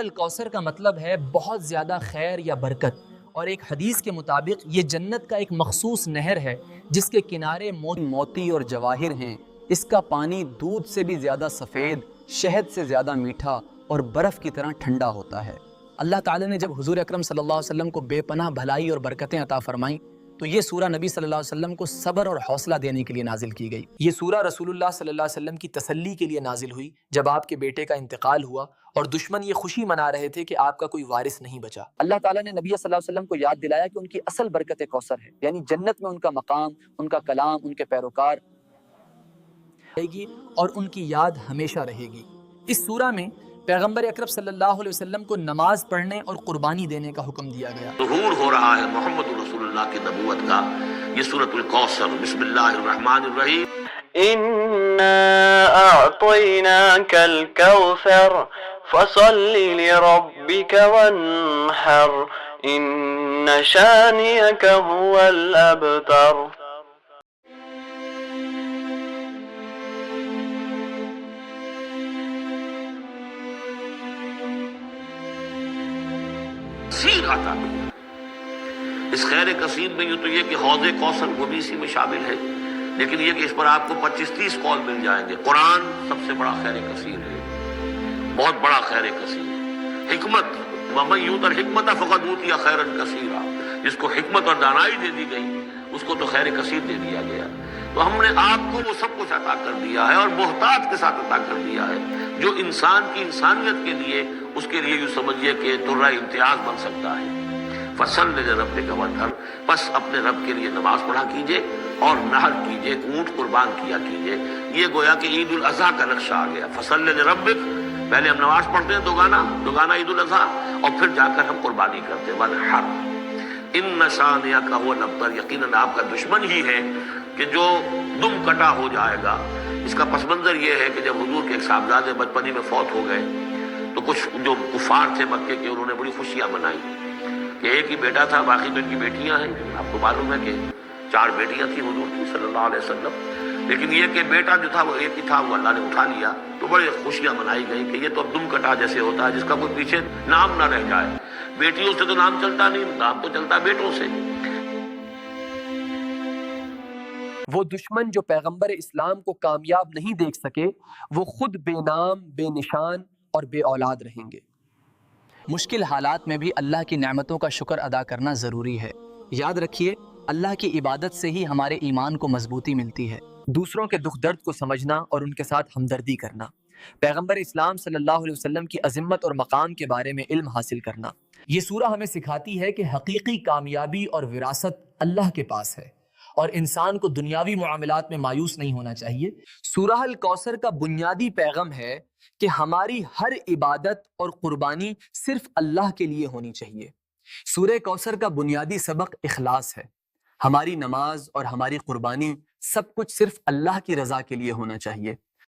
الکوثر کا مطلب ہے بہت زیادہ خیر یا برکت، اور ایک حدیث کے مطابق یہ جنت کا ایک مخصوص نہر ہے جس کے کنارے موتی اور جواہر ہیں۔ اس کا پانی دودھ سے بھی زیادہ سفید، شہد سے زیادہ میٹھا اور برف کی طرح ٹھنڈا ہوتا ہے۔ اللہ تعالیٰ نے جب حضور اکرم صلی اللہ علیہ وسلم کو بے پناہ بھلائی اور برکتیں عطا فرمائیں تو یہ سورہ نبی صلی اللہ علیہ وسلم کو صبر اور حوصلہ دینے کے لیے نازل کی گئی۔ یہ سورہ رسول اللہ صلی اللہ علیہ وسلم کی تسلی کے لیے نازل ہوئی جب آپ کے بیٹے کا انتقال ہوا اور دشمن یہ خوشی منا رہے تھے کہ آپ کا کوئی وارث نہیں بچا۔ اللہ تعالیٰ نے نبی صلی اللہ علیہ وسلم کو یاد دلایا کہ ان کی اصل برکت کوثر ہے، یعنی جنت میں ان کا مقام، ان کا کلام، ان کے پیروکار رہے گی اور ان کی یاد ہمیشہ رہے گی۔ اس سورہ میں پیغمبر اکرم صلی اللہ علیہ وسلم کو نماز پڑھنے اور قربانی دینے کا حکم دیا گیا۔ ظہور ہو رہا ہے محمد رسول اللہ کی نبوت کا۔ یہ سورۃ الکوثر، بسم اللہ الرحمن الرحیم۔ إنا أعطيناك الكوثر فصل لربك وانحر إن شانئك هو الأبتر۔ کثیر عطا کیا۔ اس خیر کثیر میں یوں تو یہ کہ حوض کوثر وہ بھی اسی میں شامل ہے، لیکن یہ کہ اس پر آپ کو 25-30 قول مل جائیں گے۔ قرآن سب سے بڑا خیر کثیر ہے، بہت بڑا خیر کثیر ہے۔ حکمت، وَمَن یُؤْتَ الْحِکْمَةَ فَقَدْ أُوتِیَ خَیْرًا کَثِیرًا، جس کو حکمت اور دانائی دے دی گئی اس کو تو خیر کثیر دے دیا گیا۔ تو ہم نے آپ کو وہ سب کچھ عطا کر دیا ہے اور محتاط کے ساتھ عطا کر دیا ہے، جو انسان کی انسانیت کے لیے، اس کے لیے یوں سمجھیے کہ ترہ امتیاز بن سکتا ہے۔ فصل لربک وانحر، بس اپنے رب کے لیے نماز پڑھا کیجئے اور نحر کیجئے، اونٹ قربان کیا کیجئے۔ یہ گویا کہ عید الاضحیٰ کا نقشہ آ گیا۔ فصل لربک، پہلے ہم نماز پڑھتے ہیں دوگانا عید الاضحیٰ، اور پھر جا کر ہم قربانی کرتے ہیں۔ وانحر ان شانئک هو الابتر، یقیناً آپ کا دشمن ہی ہے کہ جو دم کٹا ہو جائے گا۔ اس کا پس منظر یہ ہے کہ جب حضور کے ایک صاحبزادے بچپنی میں فوت ہو گئے تو کچھ جو کفار تھے مکے کے، انہوں نے بڑی خوشیاں منائی کہ ایک ہی بیٹا تھا، باقی تو ان کی بیٹیاں ہیں۔ آپ کو معلوم ہے کہ 4 بیٹیاں تھیں حضور کی صلی اللہ علیہ وسلم، لیکن یہ کہ بیٹا جو تھا وہ ایک ہی تھا، وہ اللہ نے اٹھا لیا، تو بڑے خوشیاں منائی گئی کہ یہ تو اب دم کٹا جیسے ہوتا ہے جس کا کوئی پیچھے نام نہ رہ جائے۔ بیٹیوں سے تو نام چلتا نہیں، نام تو چلتا بیٹوں سے۔ وہ دشمن جو پیغمبر اسلام کو کامیاب نہیں دیکھ سکے، وہ خود بے نام، بے نشان اور بے اولاد رہیں گے۔ مشکل حالات میں بھی اللہ کی نعمتوں کا شکر ادا کرنا ضروری ہے۔ یاد رکھیے، اللہ کی عبادت سے ہی ہمارے ایمان کو مضبوطی ملتی ہے۔ دوسروں کے دکھ درد کو سمجھنا اور ان کے ساتھ ہمدردی کرنا، پیغمبر اسلام صلی اللہ علیہ وسلم کی عظمت اور مقام کے بارے میں علم حاصل کرنا۔ یہ سورہ ہمیں سکھاتی ہے کہ حقیقی کامیابی اور وراثت اللہ کے پاس ہے، اور انسان کو دنیاوی معاملات میں مایوس نہیں ہونا چاہیے۔ سورہ الکوثر کا بنیادی پیغام ہے کہ ہماری ہر عبادت اور قربانی صرف اللہ کے لیے ہونی چاہیے۔ سورہ کوثر کا بنیادی سبق اخلاص ہے۔ ہماری نماز اور ہماری قربانی سب کچھ صرف اللہ کی رضا کے لیے ہونا چاہیے۔